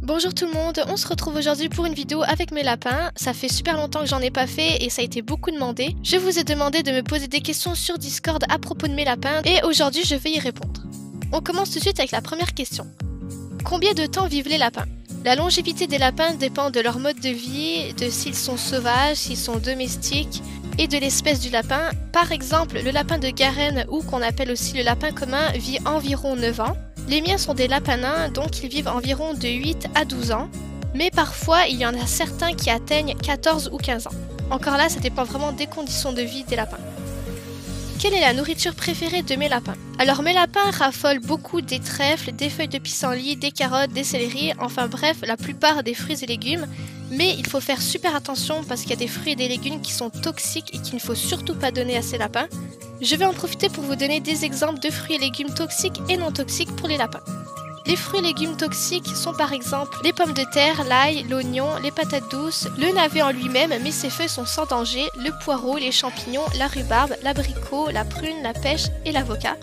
Bonjour tout le monde, on se retrouve aujourd'hui pour une vidéo avec mes lapins. Ça fait super longtemps que j'en ai pas fait et ça a été beaucoup demandé. Je vous ai demandé de me poser des questions sur Discord à propos de mes lapins et aujourd'hui je vais y répondre. On commence tout de suite avec la première question. Combien de temps vivent les lapins? La longévité des lapins dépend de leur mode de vie, de s'ils sont sauvages, s'ils sont domestiques et de l'espèce du lapin. Par exemple, le lapin de Garenne, ou qu'on appelle aussi le lapin commun, vit environ 9 ans. Les miens sont des lapins nains, donc ils vivent environ de 8 à 12 ans. Mais parfois, il y en a certains qui atteignent 14 ou 15 ans. Encore là, ça dépend vraiment des conditions de vie des lapins. Quelle est la nourriture préférée de mes lapins? Alors mes lapins raffolent beaucoup des trèfles, des feuilles de pissenlit, des carottes, des céleris, enfin bref, la plupart des fruits et légumes. Mais il faut faire super attention parce qu'il y a des fruits et des légumes qui sont toxiques et qu'il ne faut surtout pas donner à ces lapins. Je vais en profiter pour vous donner des exemples de fruits et légumes toxiques et non toxiques pour les lapins. Les fruits et légumes toxiques sont par exemple les pommes de terre, l'ail, l'oignon, les patates douces, le navet en lui-même mais ses feuilles sont sans danger, le poireau, les champignons, la rhubarbe, l'abricot, la prune, la pêche et l'avocat.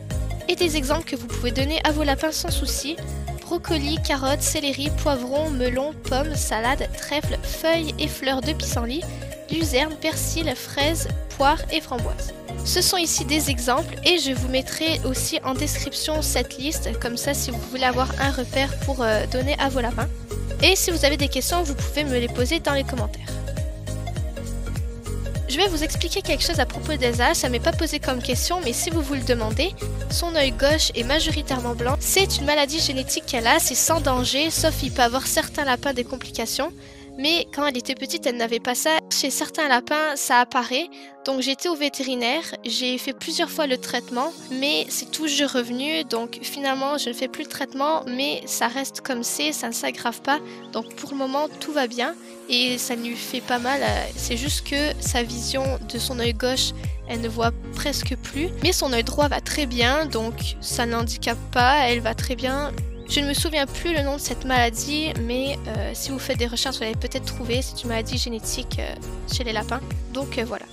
Et des exemples que vous pouvez donner à vos lapins sans souci: brocoli, carottes, céleri, poivrons, melons, pommes, salades, trèfles, feuilles et fleurs de pissenlit, luzerne, persil, fraises, poires et framboises. Ce sont ici des exemples et je vous mettrai aussi en description cette liste, comme ça si vous voulez avoir un repère pour donner à vos lapins. Et si vous avez des questions, vous pouvez me les poser dans les commentaires. Je vais vous expliquer quelque chose à propos d'Elsa, ça m'est pas posé comme question, mais si vous vous le demandez, son œil gauche est majoritairement blanc. C'est une maladie génétique qu'elle a, c'est sans danger, sauf il peut avoir certains lapins des complications. Mais quand elle était petite, elle n'avait pas ça. Chez certains lapins, ça apparaît. Donc j'ai été au vétérinaire, j'ai fait plusieurs fois le traitement, mais c'est toujours revenu. Donc finalement, je ne fais plus le traitement, mais ça reste comme c'est, ça ne s'aggrave pas. Donc pour le moment, tout va bien et ça ne lui fait pas mal. C'est juste que sa vision de son œil gauche, elle ne voit presque plus. Mais son œil droit va très bien, donc ça n'handicape pas, elle va très bien. Je ne me souviens plus le nom de cette maladie, mais si vous faites des recherches, vous l'avez peut-être trouvé. C'est une maladie génétique chez les lapins. Donc voilà.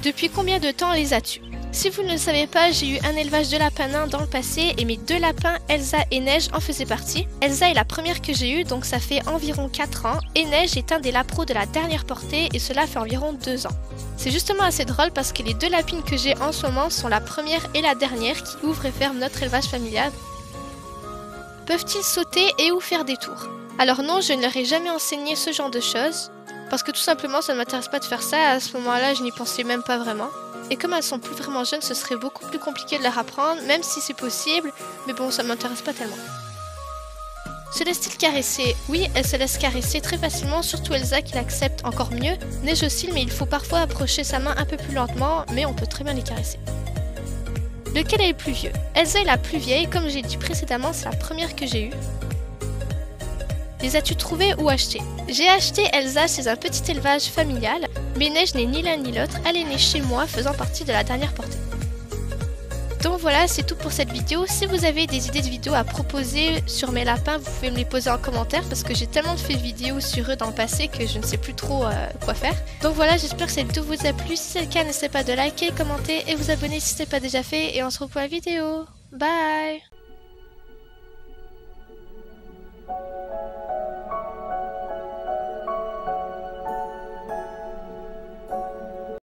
Depuis combien de temps les as-tu? Si vous ne le savez pas, j'ai eu un élevage de lapins nains dans le passé et mes deux lapins, Elsa et Neige, en faisaient partie. Elsa est la première que j'ai eue, donc ça fait environ 4 ans. Et Neige est un des lapros de la dernière portée et cela fait environ 2 ans. C'est justement assez drôle parce que les deux lapines que j'ai en ce moment sont la première et la dernière qui ouvrent et ferment notre élevage familial. Peuvent-ils sauter et ou faire des tours? Alors non, je ne leur ai jamais enseigné ce genre de choses, parce que tout simplement ça ne m'intéresse pas de faire ça, à ce moment-là je n'y pensais même pas vraiment. Et comme elles sont plus vraiment jeunes, ce serait beaucoup plus compliqué de leur apprendre, même si c'est possible, mais bon, ça ne m'intéresse pas tellement. Se laisse-t-il caresser? Oui, elle se laisse caresser très facilement, surtout Elsa qui l'accepte encore mieux. Neige aussi, mais il faut parfois approcher sa main un peu plus lentement, mais on peut très bien les caresser. Lequel est le plus vieux? Elsa est la plus vieille, comme j'ai dit précédemment, c'est la première que j'ai eue. Les as-tu trouvés ou achetés? J'ai acheté Elsa chez un petit élevage familial, mais Neige n'est ni l'un ni l'autre, elle est née chez moi faisant partie de la dernière portée. Donc voilà, c'est tout pour cette vidéo. Si vous avez des idées de vidéos à proposer sur mes lapins, vous pouvez me les poser en commentaire parce que j'ai tellement fait de vidéos sur eux dans le passé que je ne sais plus trop quoi faire. Donc voilà, j'espère que cette vidéo vous a plu. Si c'est le cas, n'hésitez pas de liker, commenter et vous abonner si ce n'est pas déjà fait. Et on se retrouve pour la vidéo. Bye!